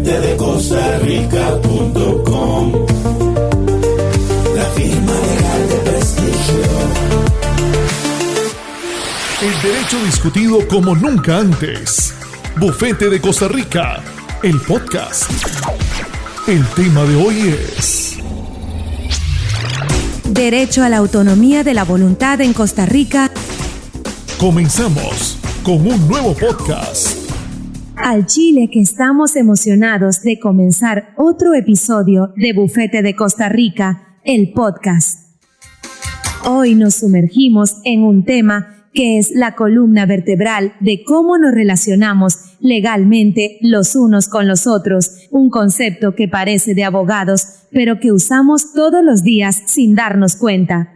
bufetedeCostaRica.com, la firma legal de prestigio. El derecho discutido como nunca antes. Bufete de Costa Rica, el podcast. El tema de hoy es Derecho a la autonomía de la voluntad en Costa Rica. Comenzamos con un nuevo podcast. Al Chile que estamos emocionados de comenzar otro episodio de Bufete de Costa Rica, el podcast. Hoy nos sumergimos en un tema que es la columna vertebral de cómo nos relacionamos legalmente los unos con los otros, un concepto que parece de abogados, pero que usamos todos los días sin darnos cuenta.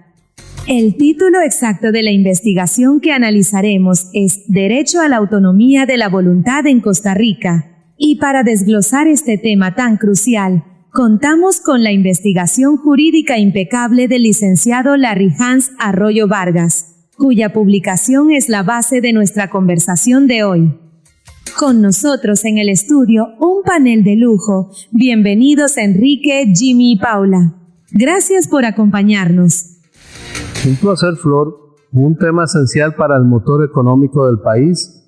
El título exacto de la investigación que analizaremos es Derecho a la autonomía de la voluntad en Costa Rica. Y para desglosar este tema tan crucial, contamos con la investigación jurídica impecable del licenciado Larry Hans Arroyo Vargas, cuya publicación es la base de nuestra conversación de hoy. Con nosotros en el estudio, un panel de lujo. Bienvenidos Enrique, Jimmy y Paula. Gracias por acompañarnos. Un placer, Flor. Un tema esencial para el motor económico del país.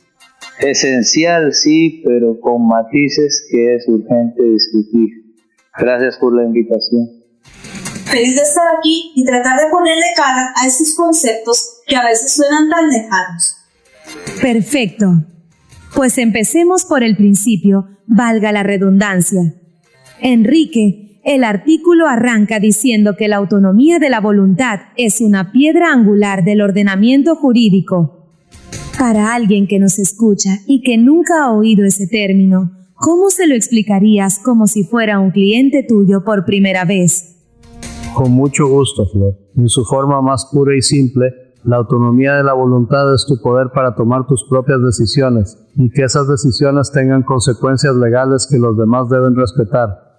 Esencial, sí, pero con matices que es urgente discutir. Gracias por la invitación. Feliz de estar aquí y tratar de ponerle cara a esos conceptos que a veces suenan tan lejanos. Perfecto. Pues empecemos por el principio, valga la redundancia. Enrique, el artículo arranca diciendo que la autonomía de la voluntad es una piedra angular del ordenamiento jurídico. Para alguien que nos escucha y que nunca ha oído ese término, ¿cómo se lo explicarías como si fuera un cliente tuyo por primera vez? Con mucho gusto, Flor. En su forma más pura y simple, la autonomía de la voluntad es tu poder para tomar tus propias decisiones y que esas decisiones tengan consecuencias legales que los demás deben respetar.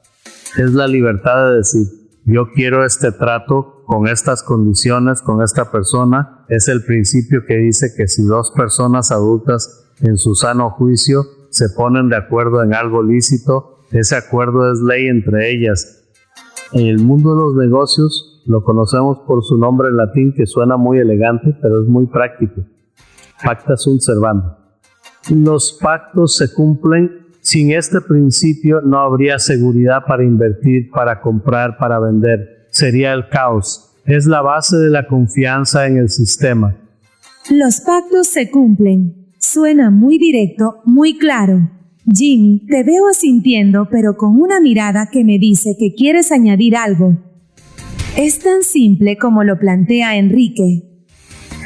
Es la libertad de decir, yo quiero este trato con estas condiciones, con esta persona. Es el principio que dice que si dos personas adultas en su sano juicio se ponen de acuerdo en algo lícito, ese acuerdo es ley entre ellas. En el mundo de los negocios lo conocemos por su nombre en latín que suena muy elegante, pero es muy práctico. Pacta sunt servanda. Los pactos se cumplen. Sin este principio no habría seguridad para invertir, para comprar, para vender. Sería el caos. Es la base de la confianza en el sistema. Los pactos se cumplen. Suena muy directo, muy claro. Jimmy, te veo asintiendo, pero con una mirada que me dice que quieres añadir algo. Es tan simple como lo plantea Enrique.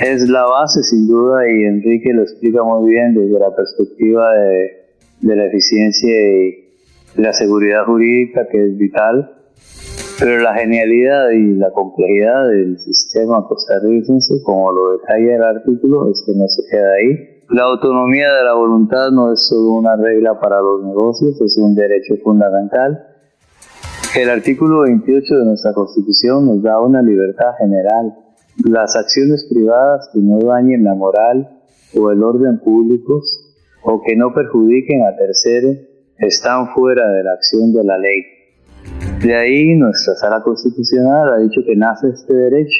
Es la base sin duda y Enrique lo explica muy bien desde la perspectiva de la eficiencia y la seguridad jurídica, que es vital, pero la genialidad y la complejidad del sistema costarricense, como lo detalla el artículo, es que no se queda ahí. La autonomía de la voluntad no es solo una regla para los negocios, es un derecho fundamental. El artículo 28 de nuestra Constitución nos da una libertad general. Las acciones privadas que no dañen la moral o el orden públicos o que no perjudiquen a terceros, están fuera de la acción de la ley. De ahí nuestra Sala Constitucional ha dicho que nace este derecho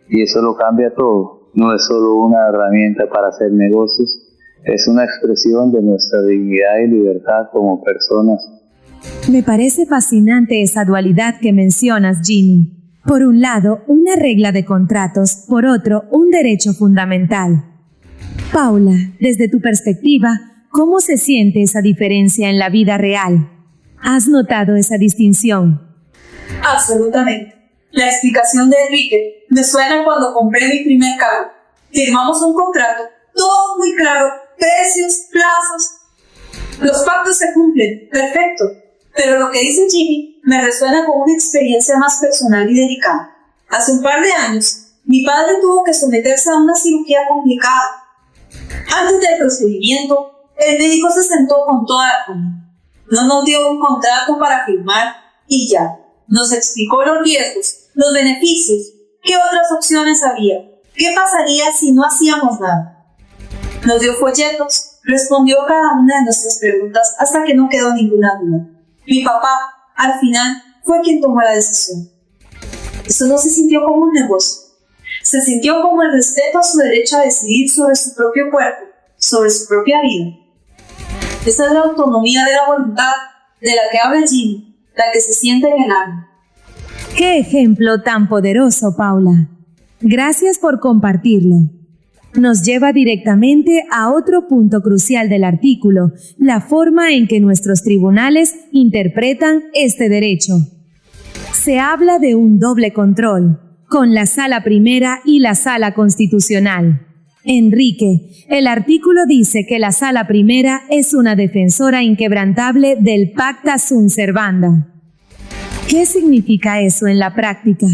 y eso lo cambia todo. No es solo una herramienta para hacer negocios, es una expresión de nuestra dignidad y libertad como personas. Me parece fascinante esa dualidad que mencionas, Jimmy. Por un lado, una regla de contratos, por otro, un derecho fundamental. Paula, desde tu perspectiva, ¿cómo se siente esa diferencia en la vida real? ¿Has notado esa distinción? Absolutamente. La explicación de Enrique me suena cuando compré mi primer carro. Firmamos un contrato, todo muy claro, precios, plazos. Los pactos se cumplen, perfecto. Pero lo que dice Jimmy me resuena con una experiencia más personal y delicada. Hace un par de años, mi padre tuvo que someterse a una cirugía complicada. Antes del procedimiento, el médico se sentó con toda la familia. No nos dio un contrato para firmar y ya. Nos explicó los riesgos, los beneficios, qué otras opciones había, qué pasaría si no hacíamos nada. Nos dio folletos, respondió cada una de nuestras preguntas hasta que no quedó ninguna duda. Mi papá, al final, fue quien tomó la decisión. Eso no se sintió como un negocio. Se sintió como el respeto a su derecho a decidir sobre su propio cuerpo, sobre su propia vida. Esa es la autonomía de la voluntad de la que habla Jimmy, la que se siente en el alma. ¡Qué ejemplo tan poderoso, Paula! Gracias por compartirlo. Nos lleva directamente a otro punto crucial del artículo, la forma en que nuestros tribunales interpretan este derecho. Se habla de un doble control, con la Sala Primera y la Sala Constitucional. Enrique, el artículo dice que la Sala Primera es una defensora inquebrantable del Pacta Sunt Servanda. ¿Qué significa eso en la práctica?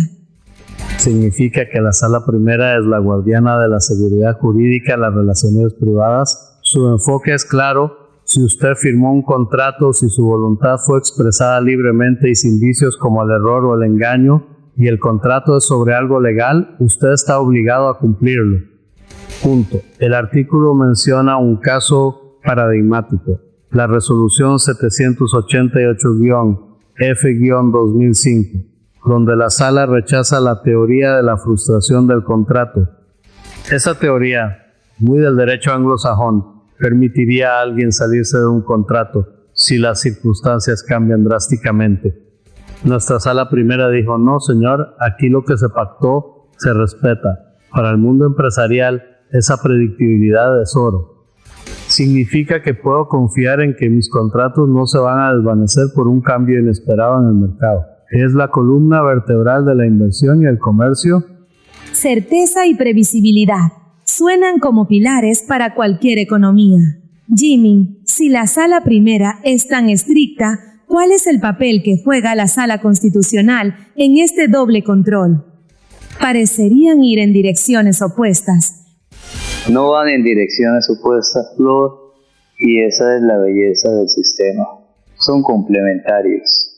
Significa que la Sala Primera es la guardiana de la seguridad jurídica en las relaciones privadas. Su enfoque es claro. Si usted firmó un contrato, si su voluntad fue expresada libremente y sin vicios como el error o el engaño, y el contrato es sobre algo legal, usted está obligado a cumplirlo. Punto. El artículo menciona un caso paradigmático, la resolución 788-F-2005, donde la sala rechaza la teoría de la frustración del contrato. Esa teoría, muy del derecho anglosajón, permitiría a alguien salirse de un contrato si las circunstancias cambian drásticamente. Nuestra Sala Primera dijo, no señor, aquí lo que se pactó se respeta. Para el mundo empresarial, esa predictibilidad es oro. Significa que puedo confiar en que mis contratos no se van a desvanecer por un cambio inesperado en el mercado. Es la columna vertebral de la inversión y el comercio. Certeza y previsibilidad suenan como pilares para cualquier economía. Jimmy, si la Sala Primera es tan estricta, ¿cuál es el papel que juega la Sala Constitucional en este doble control? Parecerían ir en direcciones opuestas. No van en direcciones opuestas, Flor, y esa es la belleza del sistema. Son complementarios.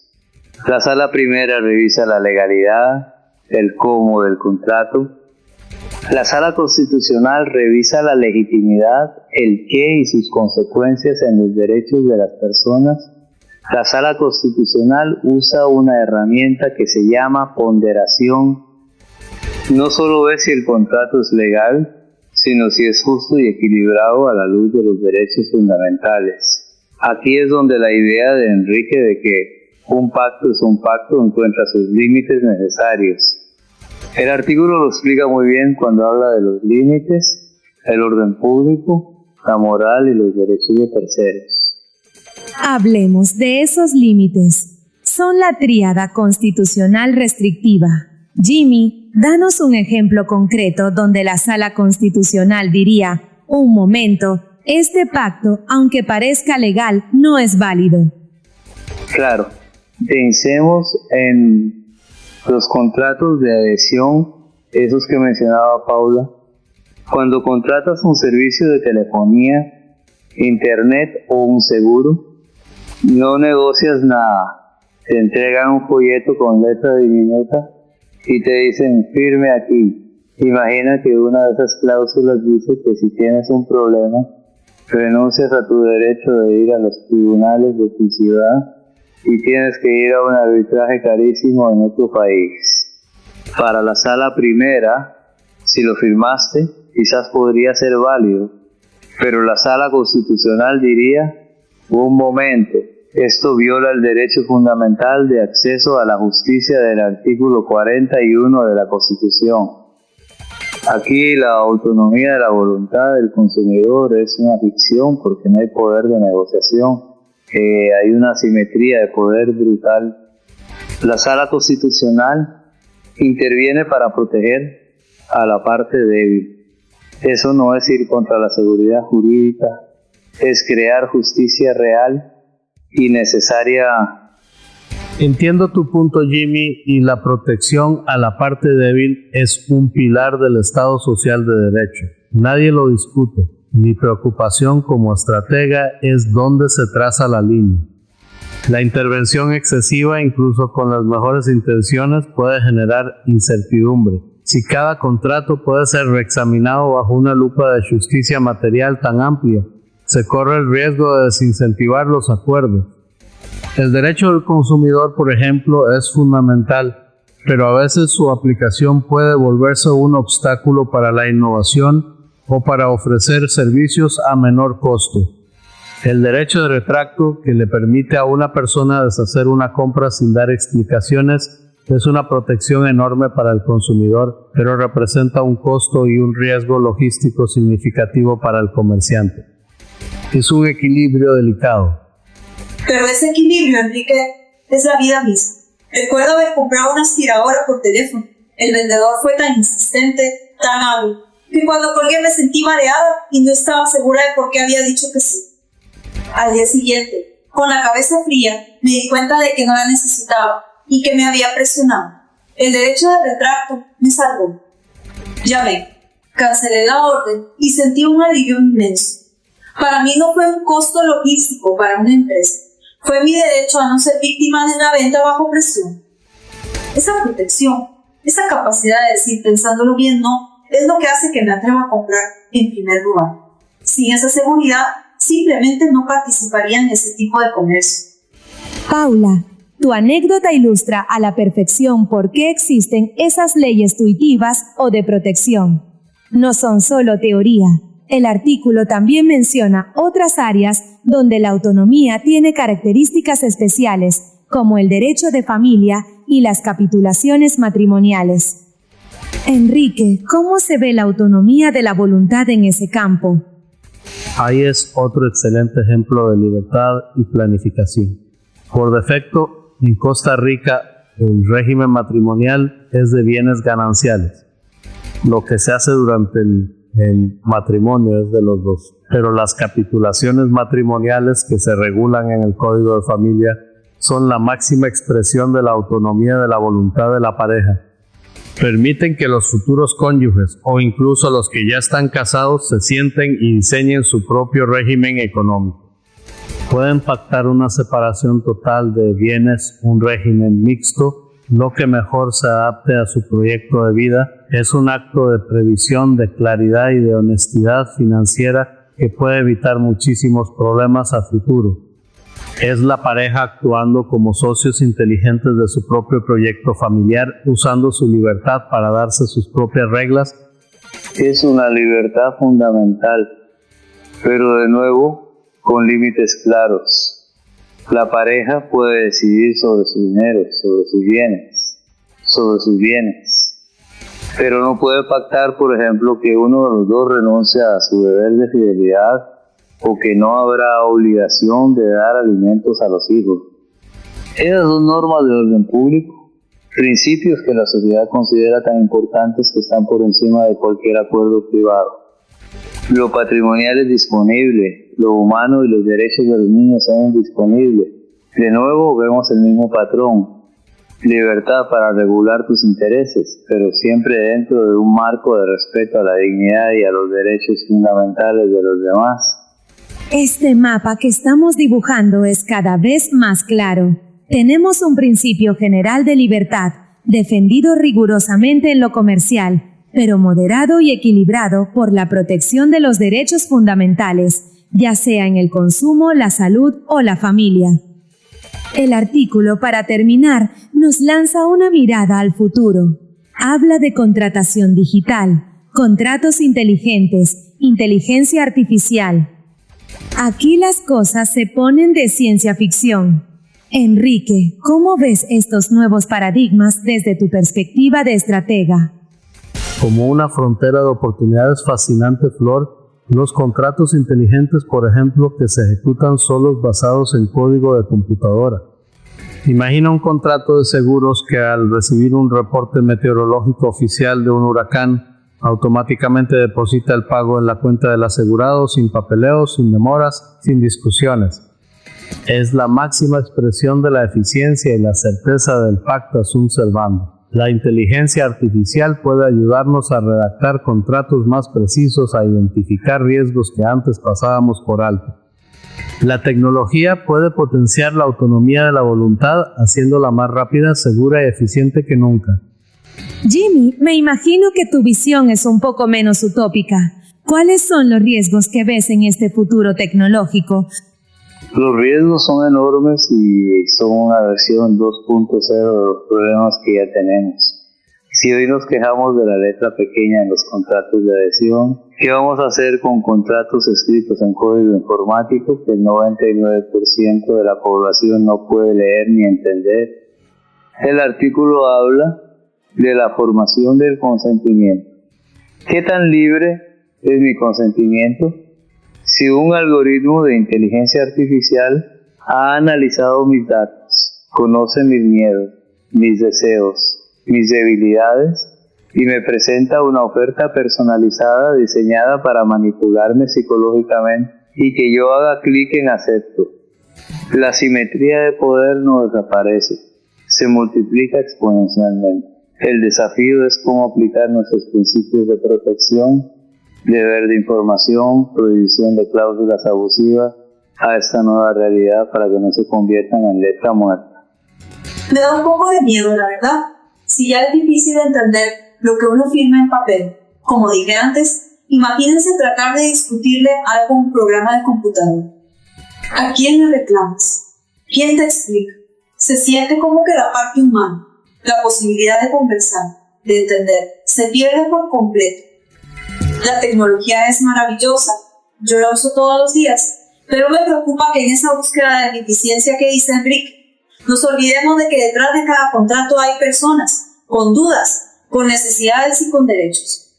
La Sala Primera revisa la legalidad, el cómo del contrato. La Sala Constitucional revisa la legitimidad, el qué y sus consecuencias en los derechos de las personas. La Sala Constitucional usa una herramienta que se llama ponderación. No solo ve si el contrato es legal, sino si es justo y equilibrado a la luz de los derechos fundamentales. Aquí es donde la idea de Enrique de que un pacto es un pacto encuentra sus límites necesarios. El artículo lo explica muy bien cuando habla de los límites, el orden público, la moral y los derechos de terceros. Hablemos de esos límites. Son la tríada constitucional restrictiva. Jimmy, danos un ejemplo concreto donde la Sala Constitucional diría, un momento, este pacto, aunque parezca legal, no es válido. Claro, pensemos en los contratos de adhesión, esos que mencionaba Paula. Cuando contratas un servicio de telefonía, internet o un seguro, no negocias nada. Te entregan un folleto con letra diminuta y te dicen firme aquí. Imagina que una de esas cláusulas dice que si tienes un problema, renuncias a tu derecho de ir a los tribunales de tu ciudad y tienes que ir a un arbitraje carísimo en otro país. Para la Sala Primera, si lo firmaste, quizás podría ser válido, pero la Sala Constitucional diría, un momento, esto viola el derecho fundamental de acceso a la justicia del artículo 41 de la Constitución. Aquí la autonomía de la voluntad del consumidor es una ficción porque no hay poder de negociación, hay una asimetría de poder brutal. La Sala Constitucional interviene para proteger a la parte débil. Eso no es ir contra la seguridad jurídica, es crear justicia real y necesaria. Entiendo tu punto, Jimmy, y la protección a la parte débil es un pilar del Estado social de derecho. Nadie lo discute. Mi preocupación como estratega es dónde se traza la línea. La intervención excesiva, incluso con las mejores intenciones, puede generar incertidumbre. Si cada contrato puede ser reexaminado bajo una lupa de justicia material tan amplia, Se corre el riesgo de desincentivar los acuerdos. El derecho del consumidor, por ejemplo, es fundamental, pero a veces su aplicación puede volverse un obstáculo para la innovación o para ofrecer servicios a menor costo. El derecho de retracto, que le permite a una persona deshacer una compra sin dar explicaciones, es una protección enorme para el consumidor, pero representa un costo y un riesgo logístico significativo para el comerciante. Es un equilibrio delicado. Pero ese equilibrio, Enrique, es la vida misma. Recuerdo haber comprado una aspiradora por teléfono. El vendedor fue tan insistente, tan hábil, que cuando colgué me sentí mareada y no estaba segura de por qué había dicho que sí. Al día siguiente, con la cabeza fría, me di cuenta de que no la necesitaba y que me había presionado. El derecho de retracto me salvó. Llamé, cancelé la orden y sentí un alivio inmenso. Para mí no fue un costo logístico para una empresa. Fue mi derecho a no ser víctima de una venta bajo presión. Esa protección, esa capacidad de decir pensándolo bien no, es lo que hace que me atreva a comprar en primer lugar. Sin esa seguridad, simplemente no participaría en ese tipo de comercio. Paula, tu anécdota ilustra a la perfección por qué existen esas leyes tuitivas o de protección. No son solo teoría. El artículo también menciona otras áreas donde la autonomía tiene características especiales, como el derecho de familia y las capitulaciones matrimoniales. Enrique, ¿cómo se ve la autonomía de la voluntad en ese campo? Ahí es otro excelente ejemplo de libertad y planificación. Por defecto, en Costa Rica, el régimen matrimonial es de bienes gananciales. Lo que se hace durante el matrimonio es de los dos. Pero las capitulaciones matrimoniales que se regulan en el Código de Familia son la máxima expresión de la autonomía de la voluntad de la pareja. Permiten que los futuros cónyuges o incluso los que ya están casados se sienten y diseñen su propio régimen económico. Pueden pactar una separación total de bienes, un régimen mixto, lo que mejor se adapte a su proyecto de vida. Es un acto de previsión, de claridad y de honestidad financiera que puede evitar muchísimos problemas a futuro. Es la pareja actuando como socios inteligentes de su propio proyecto familiar, usando su libertad para darse sus propias reglas. Es una libertad fundamental, pero de nuevo, con límites claros. La pareja puede decidir sobre su dinero, sobre sus bienes, pero no puede pactar, por ejemplo, que uno de los dos renuncie a su deber de fidelidad o que no habrá obligación de dar alimentos a los hijos. Esas son normas de orden público, principios que la sociedad considera tan importantes que están por encima de cualquier acuerdo privado. Lo patrimonial es disponible, lo humano y los derechos de los niños son disponibles. De nuevo vemos el mismo patrón. Libertad para regular tus intereses, pero siempre dentro de un marco de respeto a la dignidad y a los derechos fundamentales de los demás. Este mapa que estamos dibujando es cada vez más claro. Tenemos un principio general de libertad, defendido rigurosamente en lo comercial, pero moderado y equilibrado por la protección de los derechos fundamentales, ya sea en el consumo, la salud o la familia. El artículo, para terminar, nos lanza una mirada al futuro. Habla de contratación digital, contratos inteligentes, inteligencia artificial. Aquí las cosas se ponen de ciencia ficción. Enrique, ¿cómo ves estos nuevos paradigmas desde tu perspectiva de estratega? Como una frontera de oportunidades fascinante, Flor, los contratos inteligentes, por ejemplo, que se ejecutan solos basados en código de computadora. Imagina un contrato de seguros que al recibir un reporte meteorológico oficial de un huracán, automáticamente deposita el pago en la cuenta del asegurado sin papeleos, sin demoras, sin discusiones. Es la máxima expresión de la eficiencia y la certeza del pacta sunt servanda. La inteligencia artificial puede ayudarnos a redactar contratos más precisos, a identificar riesgos que antes pasábamos por alto. La tecnología puede potenciar la autonomía de la voluntad, haciéndola más rápida, segura y eficiente que nunca. Jimmy, me imagino que tu visión es un poco menos utópica. ¿Cuáles son los riesgos que ves en este futuro tecnológico? Los riesgos son enormes y son una versión 2.0 de los problemas que ya tenemos. Si hoy nos quejamos de la letra pequeña en los contratos de adhesión, ¿qué vamos a hacer con contratos escritos en código informático que el 99% de la población no puede leer ni entender? El artículo habla de la formación del consentimiento. ¿Qué tan libre es mi consentimiento? Si un algoritmo de inteligencia artificial ha analizado mis datos, conoce mis miedos, mis deseos, mis debilidades y me presenta una oferta personalizada diseñada para manipularme psicológicamente y que yo haga clic en acepto, la simetría de poder no desaparece, se multiplica exponencialmente. El desafío es cómo aplicar nuestros principios de protección, deber de información, prohibición de cláusulas abusivas a esta nueva realidad para que no se conviertan en letra muerta. Me da un poco de miedo, la verdad. Si ya es difícil entender lo que uno firma en papel, como dije antes, imagínense tratar de discutirle algo a un programa de computador. ¿A quién le reclamas? ¿Quién te explica? Se siente como que la parte humana, la posibilidad de conversar, de entender, se pierde por completo. La tecnología es maravillosa, yo la uso todos los días, pero me preocupa que en esa búsqueda de eficiencia que dice Enrique, nos olvidemos de que detrás de cada contrato hay personas, con dudas, con necesidades y con derechos.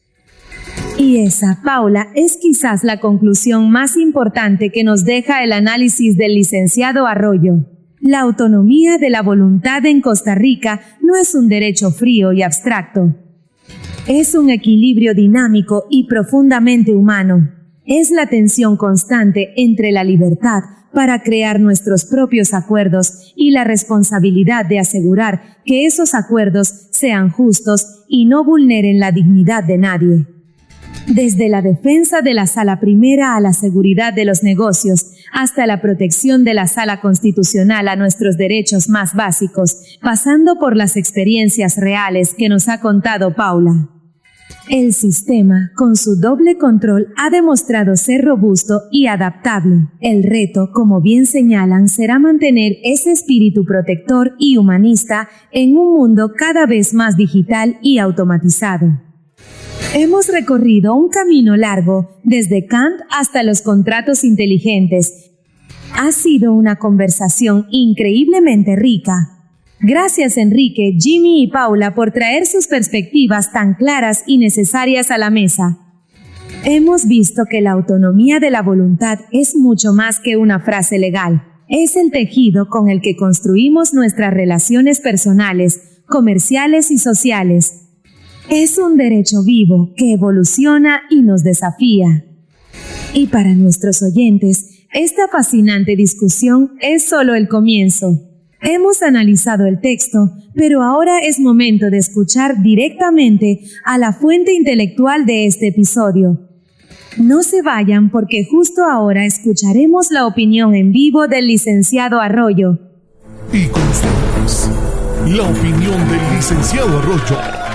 Y esa, Paula, es quizás la conclusión más importante que nos deja el análisis del licenciado Arroyo. La autonomía de la voluntad en Costa Rica no es un derecho frío y abstracto. Es un equilibrio dinámico y profundamente humano. Es la tensión constante entre la libertad para crear nuestros propios acuerdos y la responsabilidad de asegurar que esos acuerdos sean justos y no vulneren la dignidad de nadie. Desde la defensa de la Sala Primera a la seguridad de los negocios, hasta la protección de la Sala Constitucional a nuestros derechos más básicos, pasando por las experiencias reales que nos ha contado Paula. El sistema, con su doble control, ha demostrado ser robusto y adaptable. El reto, como bien señalan, será mantener ese espíritu protector y humanista en un mundo cada vez más digital y automatizado. Hemos recorrido un camino largo, desde Kant hasta los contratos inteligentes. Ha sido una conversación increíblemente rica. Gracias Enrique, Jimmy y Paula por traer sus perspectivas tan claras y necesarias a la mesa. Hemos visto que la autonomía de la voluntad es mucho más que una frase legal. Es el tejido con el que construimos nuestras relaciones personales, comerciales y sociales. Es un derecho vivo que evoluciona y nos desafía. Y para nuestros oyentes, esta fascinante discusión es solo el comienzo. Hemos analizado el texto, pero ahora es momento de escuchar directamente a la fuente intelectual de este episodio. No se vayan porque justo ahora escucharemos la opinión en vivo del licenciado Arroyo. Y con ustedes, la opinión del licenciado Arroyo.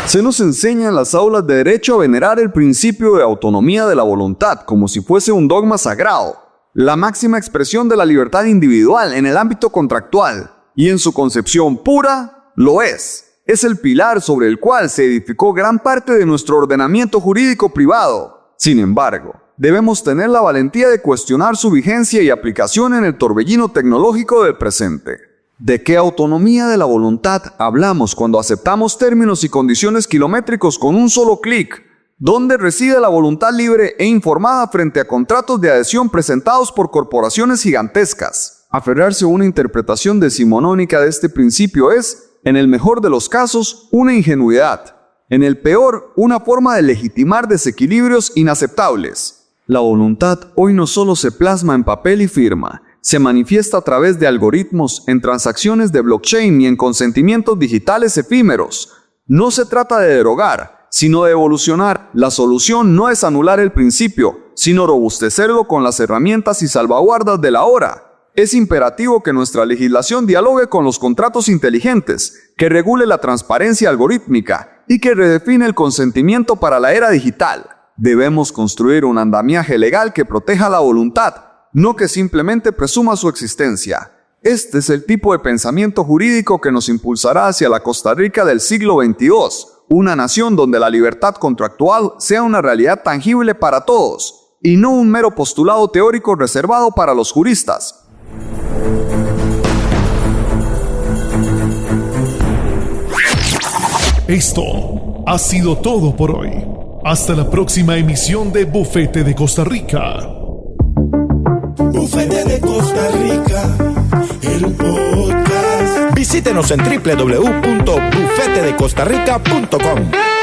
Se nos enseña en las aulas de derecho a venerar el principio de autonomía de la voluntad como si fuese un dogma sagrado, la máxima expresión de la libertad individual en el ámbito contractual, y en su concepción pura, lo es. Es el pilar sobre el cual se edificó gran parte de nuestro ordenamiento jurídico privado. Sin embargo, debemos tener la valentía de cuestionar su vigencia y aplicación en el torbellino tecnológico del presente. ¿De qué autonomía de la voluntad hablamos cuando aceptamos términos y condiciones kilométricos con un solo clic? ¿Dónde reside la voluntad libre e informada frente a contratos de adhesión presentados por corporaciones gigantescas? Aferrarse a una interpretación decimonónica de este principio es, en el mejor de los casos, una ingenuidad. En el peor, una forma de legitimar desequilibrios inaceptables. La voluntad hoy no solo se plasma en papel y firma, se manifiesta a través de algoritmos, en transacciones de blockchain y en consentimientos digitales efímeros. No se trata de derogar, sino de evolucionar. La solución no es anular el principio, sino robustecerlo con las herramientas y salvaguardas de la hora. es imperativo que nuestra legislación dialogue con los contratos inteligentes, que regule la transparencia algorítmica y que redefine el consentimiento para la era digital. Debemos construir un andamiaje legal que proteja la voluntad, no que simplemente presuma su existencia. Este es el tipo de pensamiento jurídico que nos impulsará hacia la Costa Rica del siglo XXII, una nación donde la libertad contractual sea una realidad tangible para todos, y no un mero postulado teórico reservado para los juristas. Esto ha sido todo por hoy. Hasta la próxima emisión de Bufete de Costa Rica. Bufete de Costa Rica, el podcast. Visítenos en www.bufetedecostarrica.com.